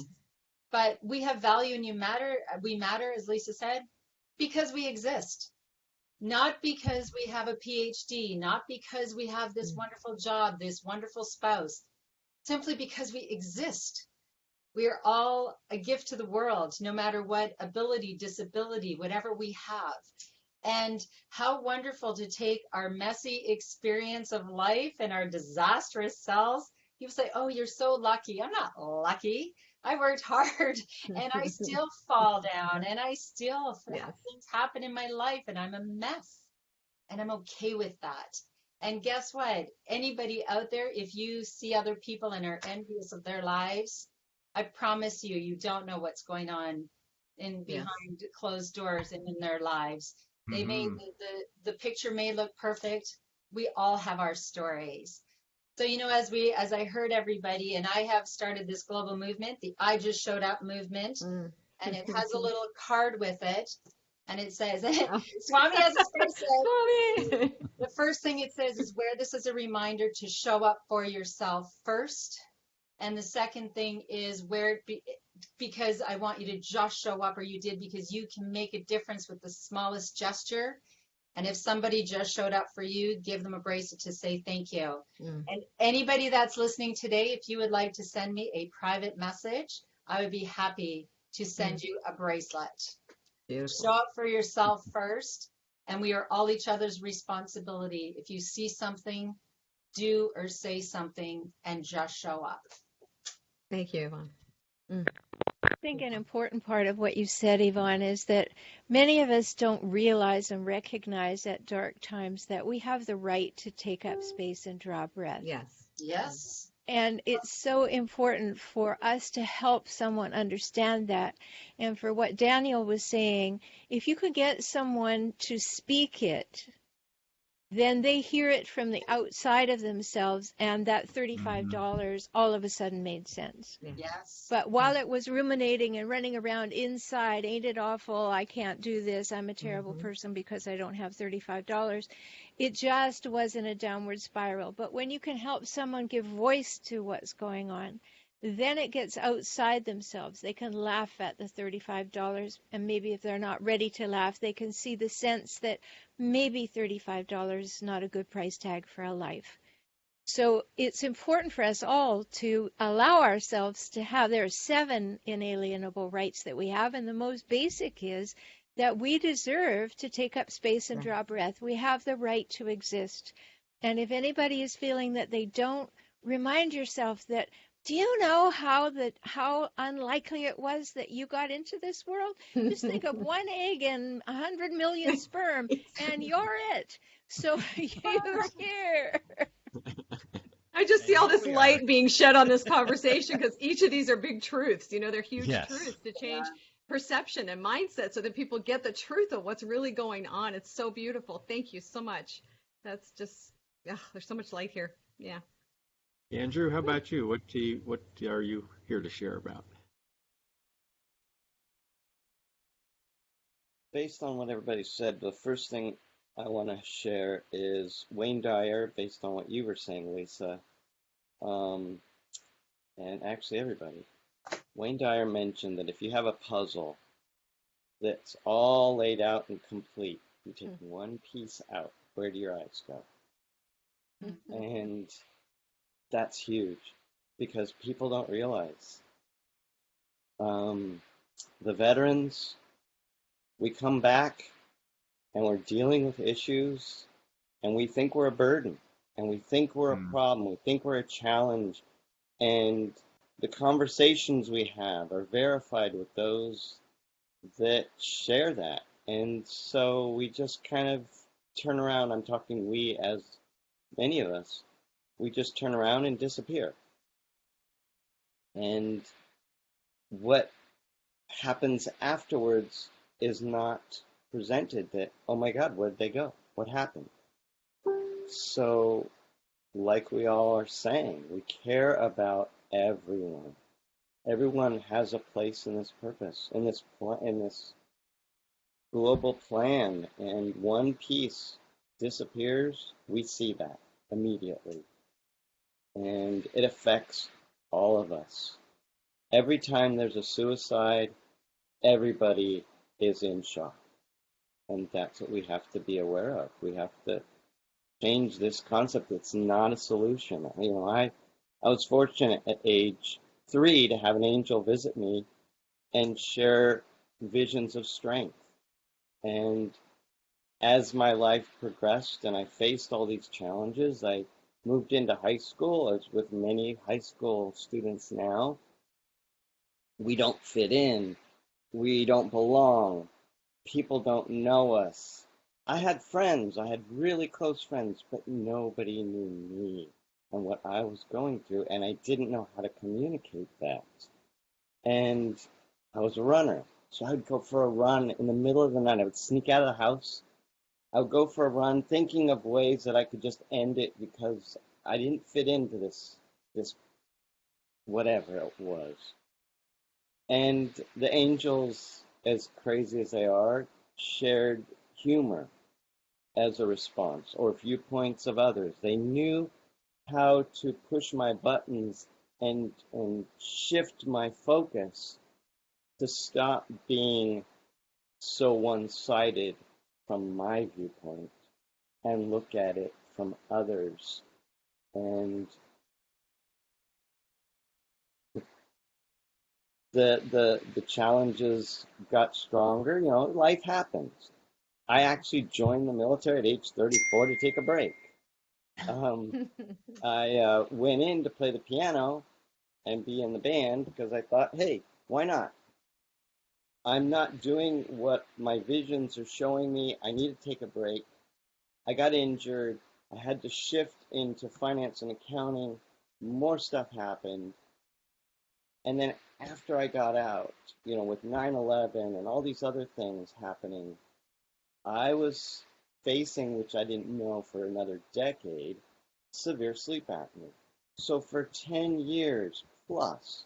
But we have value, and we matter, as Lisa said, because we exist. Not because we have a PhD, not because we have this wonderful job, this wonderful spouse, simply because we exist. We are all a gift to the world, no matter what ability, disability, whatever we have. And how wonderful to take our messy experience of life and our disastrous selves. People say, oh, you're so lucky. I'm not lucky. I worked hard and I still fall down and I still have things happen in my life and I'm a mess. And I'm okay with that. And guess what? Anybody out there, if you see other people and are envious of their lives, I promise you, you don't know what's going on behind closed doors and in their lives. They may, the picture may look perfect. We all have our stories. So, as I heard everybody, and I have started this global movement, the I Just Showed Up movement, and it has a little card with it, and it says, Swami has his face said, the first thing it says is, wear this as a reminder to show up for yourself first. And the second thing is, wear it because I want you to just show up, or you did because you can make a difference with the smallest gesture. And if somebody just showed up for you, give them a bracelet to say thank you. And anybody that's listening today, if you would like to send me a private message, I would be happy to send you a bracelet. Beautiful. Show up for yourself first, and we are all each other's responsibility. If you see something, do or say something, and just show up. Thank you, Yvonne. I think an important part of what you said, Yvonne, is that many of us don't realize and recognize at dark times that we have the right to take up space and draw breath. Yes. Yes. And it's so important for us to help someone understand that. And for what Daniel was saying, if you could get someone to speak it, then they hear it from the outside of themselves, and that $35 all of a sudden made sense. Yes. But while it was ruminating and running around inside, ain't it awful, I can't do this, I'm a terrible person because I don't have $35, it just was in a downward spiral. But when you can help someone give voice to what's going on, then it gets outside themselves. They can laugh at the $35, and maybe if they're not ready to laugh, they can see the sense that maybe $35 is not a good price tag for a life. So it's important for us all to allow ourselves to have, there are 7 inalienable rights that we have, and the most basic is that we deserve to take up space and draw breath. We have the right to exist. And if anybody is feeling that they don't, remind yourself that, do you know how unlikely it was that you got into this world? Just think of 1 egg and 100 million sperm, and you're it. So you're here. I just see all this light being shed on this conversation because each of these are big truths. You know, they're huge truths to change perception and mindset so that people get the truth of what's really going on. It's so beautiful. Thank you so much. That's just, there's so much light here. Yeah. Andrew, how about you? What are you here to share about? Based on what everybody said, the first thing I want to share is Wayne Dyer, based on what you were saying, Lisa, and actually everybody. Wayne Dyer mentioned that if you have a puzzle that's all laid out and complete, you take one piece out, where do your eyes go? And that's huge because people don't realize. The veterans, we come back and we're dealing with issues and we think we're a burden and we think we're a problem. We think we're a challenge. And the conversations we have are verified with those that share that. And so we just kind of turn around. I'm talking we as many of us. We just turn around and disappear. And what happens afterwards is not presented that, oh my God, where'd they go? What happened? So, like we all are saying, we care about everyone. Everyone has a place in this purpose, in this global plan, and one piece disappears, we see that immediately. And it affects all of us. Every time there's a suicide, everybody is in shock. And that's what we have to be aware of. We have to change this concept. It's not a solution. You know, I was fortunate at age 3 to have an angel visit me and share visions of strength. And as my life progressed and I faced all these challenges, I moved into high school, as with many high school students now. We don't fit in. We don't belong. People don't know us. I had friends. I had really close friends, but nobody knew me and what I was going through, and I didn't know how to communicate that. And I was a runner, so I would go for a run in the middle of the night. I would sneak out of the house. I would go for a run thinking of ways that I could just end it because I didn't fit into this whatever it was. And the angels, as crazy as they are, shared humor as a response or viewpoints of others. They knew how to push my buttons and shift my focus to stop being so one-sided from my viewpoint and look at it from others. And the challenges got stronger. You know, life happens. I actually joined the military at age 34 to take a break. I went in to play the piano and be in the band because I thought, hey, why not? I'm not doing what my visions are showing me. I need to take a break. I got injured. I had to shift into finance and accounting. More stuff happened. And then after I got out, you know, with 9/11 and all these other things happening, I was facing, which I didn't know for another decade, severe sleep apnea. So for 10 years plus,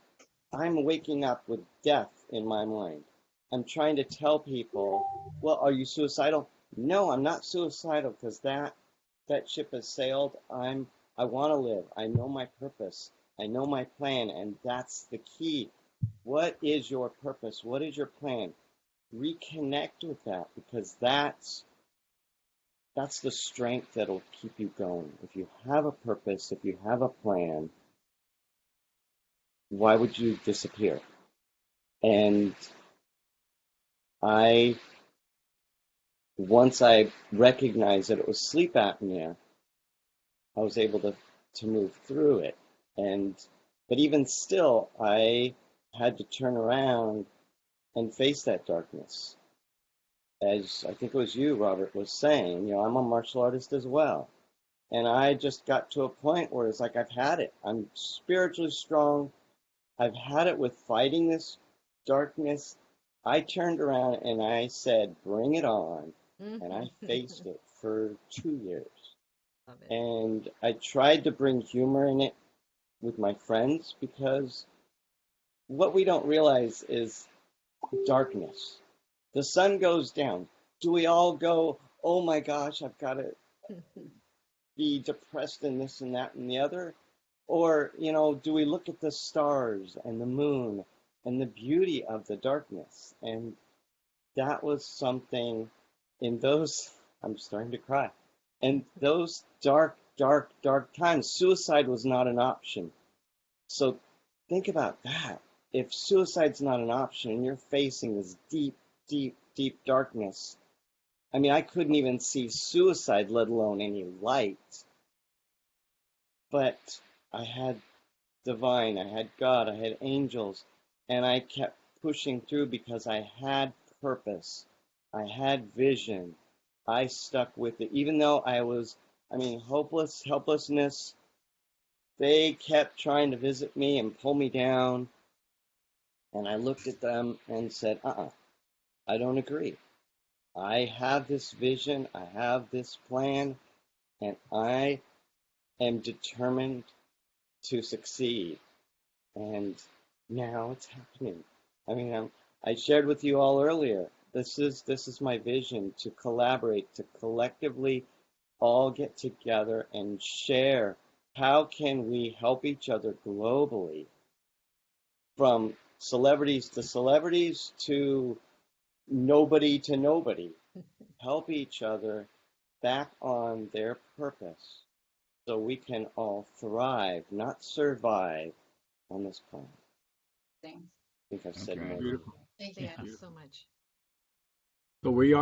I'm waking up with death in my mind. I'm trying to tell people, well, are you suicidal? No, I'm not suicidal because that ship has sailed. I want to live. I know my purpose. I know my plan, and that's the key. What is your purpose? What is your plan? Reconnect with that, because that's the strength that'll keep you going. If you have a purpose, if you have a plan, why would you disappear? And once I recognized that it was sleep apnea, I was able to move through it. But even still, I had to turn around and face that darkness. As I think it was you, Robert, was saying, you know, I'm a martial artist as well. And I just got to a point where it's like, I've had it. I'm spiritually strong. I've had it with fighting this darkness. I turned around and I said, bring it on. And I faced it for 2 years. Love it. And I tried to bring humor in it with my friends, because what we don't realize is darkness. The sun goes down. Do we all go, oh my gosh, I've got to be depressed in this and that and the other? Or, you know, do we look at the stars and the moon and the beauty of the darkness? And that was something in those, I'm starting to cry. And those dark, dark, dark times, suicide was not an option. So think about that. If suicide's not an option and you're facing this deep, deep, deep darkness, I mean, I couldn't even see suicide, let alone any light. But I had divine, I had God, I had angels, and I kept pushing through because I had purpose. I had vision. I stuck with it. Even though I was, hopeless, helplessness, they kept trying to visit me and pull me down. And I looked at them and said, I don't agree. I have this vision, I have this plan, and I am determined to succeed. And now it's happening. I shared with you all earlier, this is my vision, to collaborate, to collectively all get together and share. How can we help each other globally, from celebrities to nobody to nobody? Help each other back on their purpose so we can all thrive, not survive on this planet. Thanks. I think I've said Okay. more. Beautiful. Thank you. Thank you so much. So we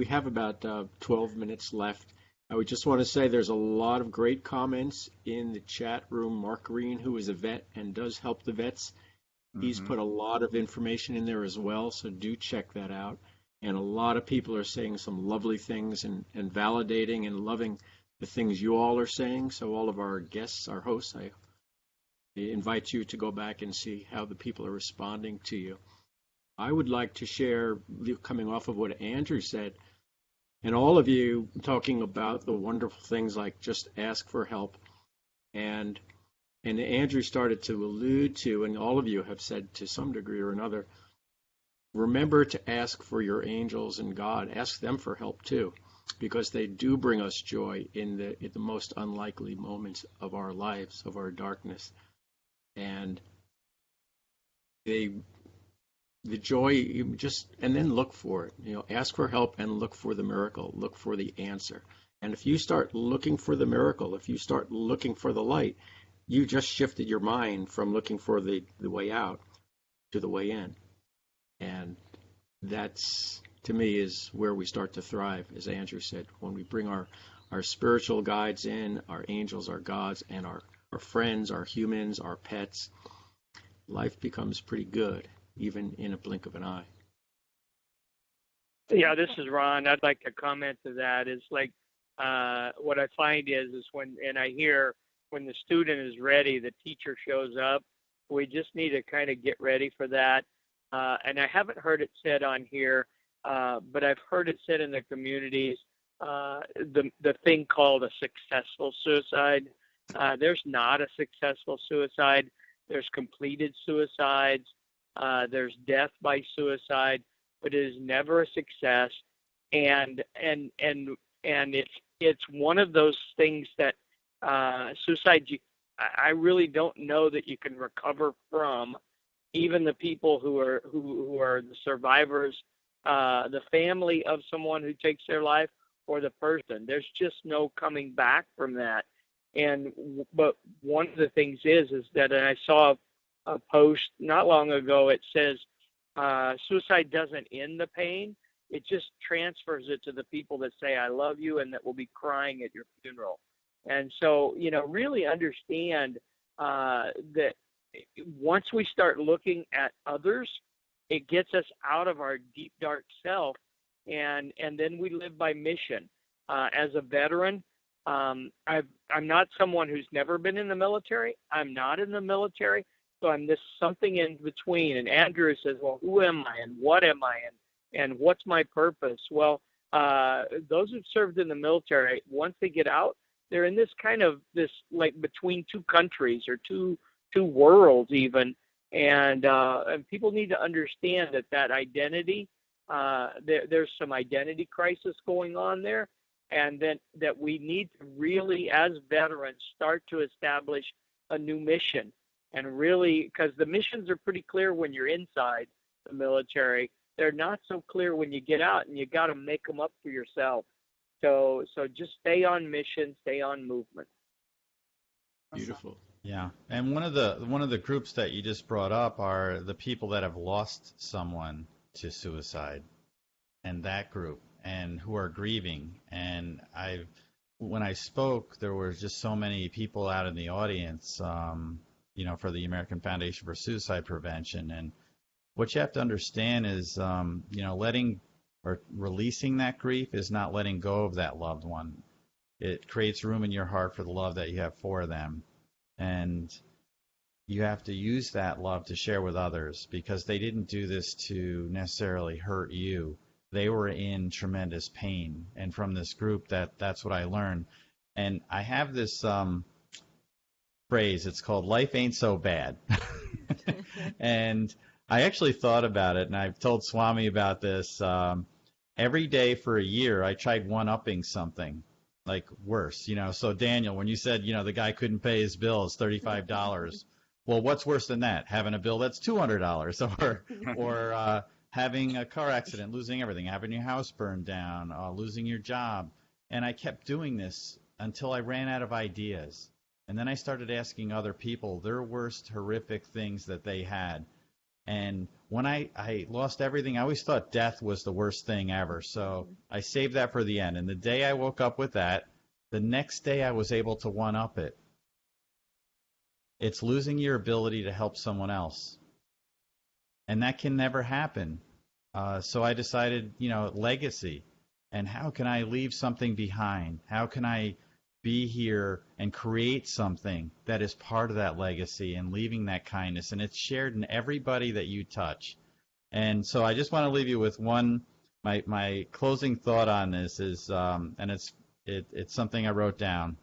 have about 12 minutes left. I would just want to say there's a lot of great comments in the chat room. Mark Green, who is a vet and does help the vets, he's put a lot of information in there as well, so do check that out. And a lot of people are saying some lovely things and validating and loving the things you all are saying. So all of our guests, our hosts, I invite you to go back and see how the people are responding to you. I would like to share, coming off of what Andrew said, and all of you talking about the wonderful things like just ask for help. And Andrew started to allude to, and all of you have said to some degree or another, remember to ask for your angels and God. Ask them for help too, because they do bring us joy in the most unlikely moments of our lives, of our darkness. And they the joy, you just, and then look for it. Ask for help and look for the miracle, look for the answer. And if you start looking for the miracle, if you start looking for the light, you just shifted your mind from looking for the way out to the way in. And that's, to me, is where we start to thrive, as Andrew said, when we bring our spiritual guides in, our angels, our gods, and our friends, our humans, our pets. Life becomes pretty good, even in a blink of an eye. Yeah, this is Ron. I'd like to comment to that. Is like what I find is when, and I hear when the student is ready, the teacher shows up. We just need to kind of get ready for that. And I haven't heard it said on here, but I've heard it said in the communities, the thing called a successful suicide. There's not a successful suicide. There's completed suicides. There's death by suicide, but it is never a success. And it's one of those things that suicide, I really don't know that you can recover from. Even the people who are the survivors, the family of someone who takes their life, or the person, there's just no coming back from that. But one of the things is that, and I saw a post not long ago, it says suicide doesn't end the pain, it just transfers it to the people that say I love you and that will be crying at your funeral. And so, really understand that once we start looking at others, it gets us out of our deep, dark self, and then we live by mission. As a veteran, I'm not someone who's never been in the military. I'm not in the military, so I'm this something in between. And Andrew says, well, who am I and what am I and what's my purpose? Well, those who've served in the military, once they get out, they're in this like between two countries or two worlds even, and people need to understand that identity. There's some identity crisis going on there, and then that we need to really, as veterans, start to establish a new mission. And really, because the missions are pretty clear when you're inside the military, they're not so clear when you get out, and you got to make them up for yourself. So just stay on mission, stay on movement. Beautiful. Yeah, and one of the groups that you just brought up are the people that have lost someone to suicide, and that group, and who are grieving. And when I spoke, there were just so many people out in the audience, for the American Foundation for Suicide Prevention. And what you have to understand is, letting or releasing that grief is not letting go of that loved one. It creates room in your heart for the love that you have for them. And you have to use that love to share with others, because they didn't do this to necessarily hurt you. They were in tremendous pain. And from this group, that's what I learned. And I have this phrase, it's called life ain't so bad. And I actually thought about it, and I've told Swami about this. Every day for a year, I tried one-upping something, like worse. So Daniel, when you said, the guy couldn't pay his bills, $35, well, what's worse than that? Having a bill that's $200, or having a car accident, losing everything, having your house burned down, losing your job. And I kept doing this until I ran out of ideas. And then I started asking other people their worst horrific things that they had. And when I lost everything, I always thought death was the worst thing ever. So I saved that for the end. And the day I woke up with that, the next day I was able to one-up it. It's losing your ability to help someone else. And that can never happen. So I decided, legacy. And how can I leave something behind? How can I be here and create something that is part of that legacy and leaving that kindness? And it's shared in everybody that you touch. And so I just want to leave you with my closing thought on this is, and it's something I wrote down.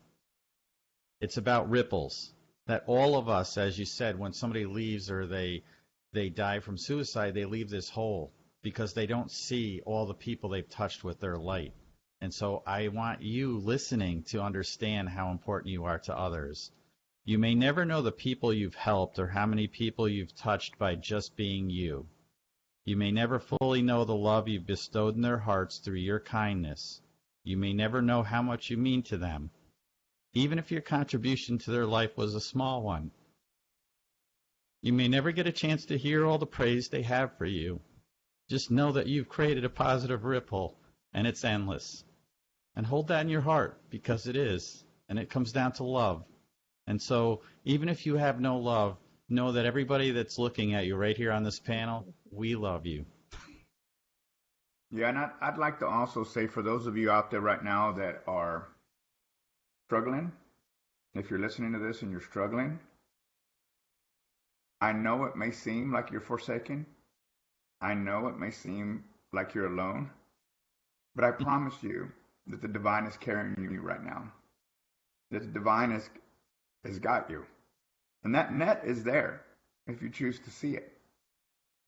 It's about ripples. That all of us, as you said, when somebody leaves or they die from suicide, they leave this hole because they don't see all the people they've touched with their light. And so I want you listening to understand how important you are to others. You may never know the people you've helped or how many people you've touched by just being you. You may never fully know the love you've bestowed in their hearts through your kindness. You may never know how much you mean to them, even if your contribution to their life was a small one. You may never get a chance to hear all the praise they have for you. Just know that you've created a positive ripple, and it's endless. And hold that in your heart, because it is, and it comes down to love. And so, even if you have no love, know that everybody that's looking at you right here on this panel, we love you. Yeah, and I'd like to also say, for those of you out there right now that are struggling, if you're listening to this and you're struggling, I know it may seem like you're forsaken. I know it may seem like you're alone, but I promise you that the divine is carrying you right now. That the divine has got you. And that net is there if you choose to see it.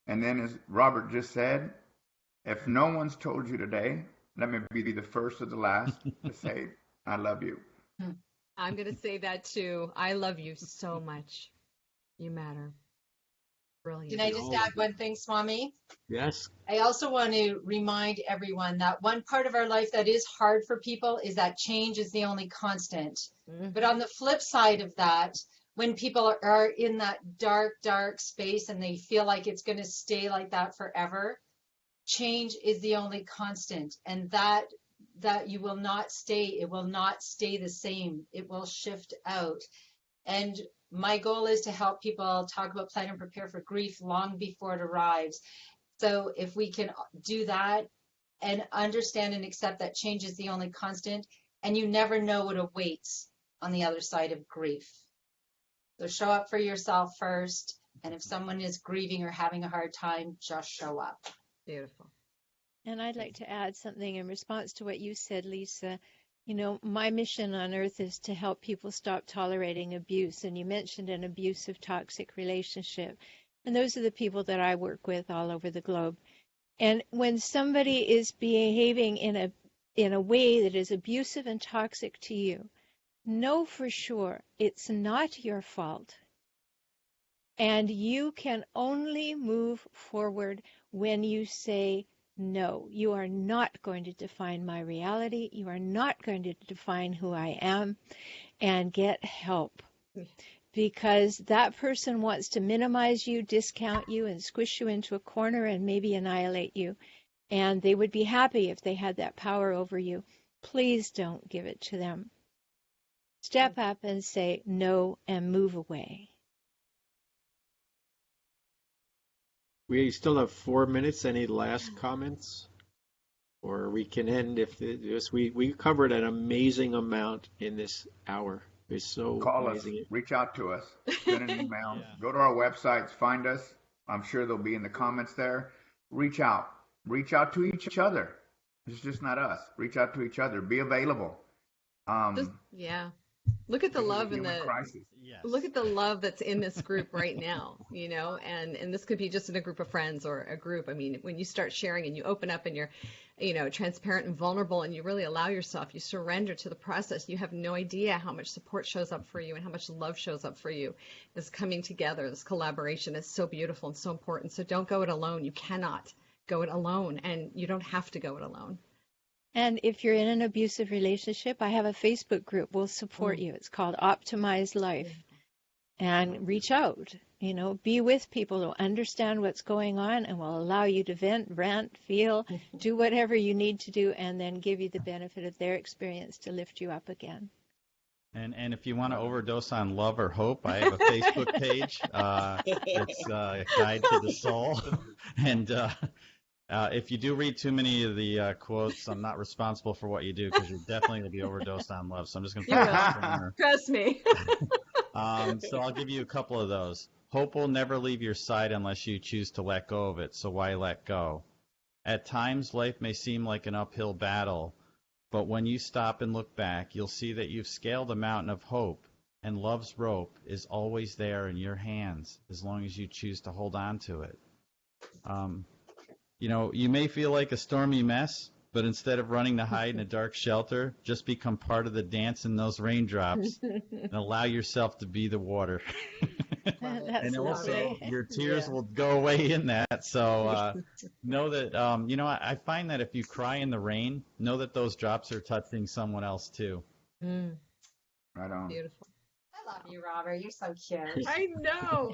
And then, as Robert just said, if no one's told you today, let me be the first or the last to say, I love you. I'm going to say that too. I love you so much. You matter. Brilliant. Can I just add one thing, Swami? Yes. I also want to remind everyone that one part of our life that is hard for people is that change is the only constant. But on the flip side of that, when people are in that dark, dark space and they feel like it's going to stay like that forever, change is the only constant. And that you will not stay, it will not stay the same. It will shift out. And my goal is to help people talk about, plan, and prepare for grief long before it arrives. So if we can do that and understand and accept that change is the only constant, and you never know what awaits on the other side of grief. So show up for yourself first, and if someone is grieving or having a hard time, just show up. Beautiful. And I'd like to add something in response to what you said, Lisa. You know, my mission on earth is to help people stop tolerating abuse. And you mentioned an abusive, toxic relationship. And those are the people that I work with all over the globe. And when somebody is behaving in a way that is abusive and toxic to you, know for sure it's not your fault. And you can only move forward when you say, no, you are not going to define my reality. You are not going to define who I am, and get help. Because that person wants to minimize you, discount you, and squish you into a corner and maybe annihilate you. And they would be happy if they had that power over you. Please don't give it to them. Step up and say no and move away. We still have 4 minutes. Any last comments? Or we can end if we covered an amazing amount in this hour. It's so Call amazing. us, reach out to us, send an email, go to our websites, find us. I'm sure they'll be in the comments there. Reach out to each other. It's just not us. Reach out to each other. Be available. Look at the love in crisis. Look at the love that's in this group right now, you know, and this could be just in a group of friends or a group. I mean, when you start sharing and you open up and you're, you know, transparent and vulnerable and you really allow yourself, you surrender to the process, you have no idea how much support shows up for you and how much love shows up for you. This coming together, this collaboration is so beautiful and so important. So don't go it alone. You cannot go it alone, and you don't have to go it alone. And if you're in an abusive relationship, I have a Facebook group. We'll support you. It's called Optimize Life. And reach out, you know, be with people who understand what's going on and will allow you to vent, rant, feel, do whatever you need to do, and then give you the benefit of their experience to lift you up again. And if you want to overdose on love or hope, I have a Facebook page. It's a Guide to the Soul. And if you do read too many of the quotes, I'm not responsible for what you do, because you're definitely going to be overdosed on love. So I'm just going to put that disclaimer. Trust me. So I'll give you a couple of those. Hope will never leave your side unless you choose to let go of it, so why let go? At times, life may seem like an uphill battle, but when you stop and look back, you'll see that you've scaled a mountain of hope, and love's rope is always there in your hands as long as you choose to hold on to it. You know, you may feel like a stormy mess, but instead of running to hide in a dark shelter, just become part of the dance in those raindrops and allow yourself to be the water. That's And also, lovely. your tears Yeah. will go away in that. So know that, I find that if you cry in the rain, know that those drops are touching someone else too. Mm, Right on. beautiful. I love you, Robert. You're so cute. I know.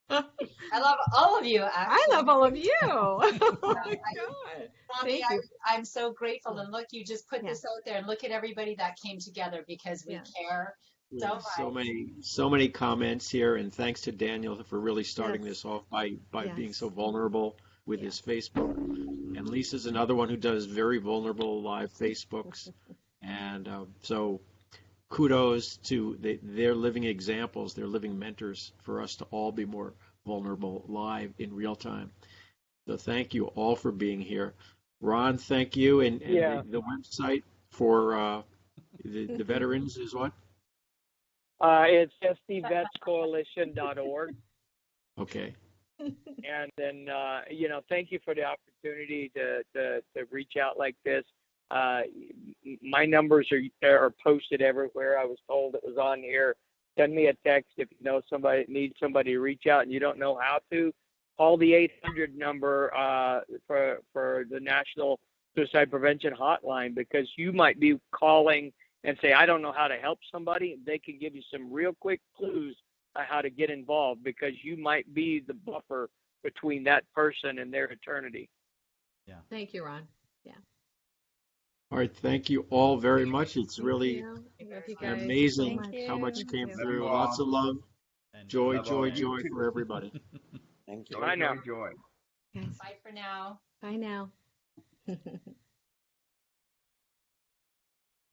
I love all of you, I actually. love all of you. Oh my God. Robbie, Thank you. I'm so grateful. And look, you just put Yeah. this out there and look at everybody that came together because we Yeah. care so much. So many comments here, and thanks to Daniel for really starting Yes. this off by being Yes. so vulnerable with his Facebook. And Lisa's another one who does very vulnerable live Facebooks. And so kudos to their living examples, they're living mentors for us to all be more vulnerable live in real time. So thank you all for being here. Ron, thank you. And Yeah. the website for the veterans is what? It's sdvetscoalition.org. Okay. And then, thank you for the opportunity to reach out like this. My numbers are posted everywhere. I was told it was on here. Send me a text if you know somebody needs somebody to reach out and you don't know how to. Call the 800 number for the National Suicide Prevention Hotline, because you might be calling and say, I don't know how to help somebody. They can give you some real quick clues on how to get involved, because you might be the buffer between that person and their eternity. Thank you, Ron. All right. Thank you all very much. It's really Love you guys amazing Thank you. how much came Thank through. you. Lots of love, And joy, Love all joy, of you joy too. for everybody. Thank you. Joy, Bye now. joy, joy. Guys, Bye for now. bye now.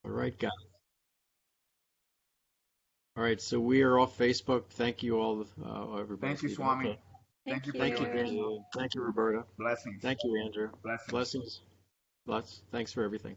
All right, guys. All right. So we are off Facebook. Thank you all, everybody. Thank you, Stephen. Swami. Okay. Thank you for Thank you, joining us. Daniel. Thank you, Roberta. Blessings. Thank you, Andrew. Blessings. Blessings. Lots. Thanks for everything.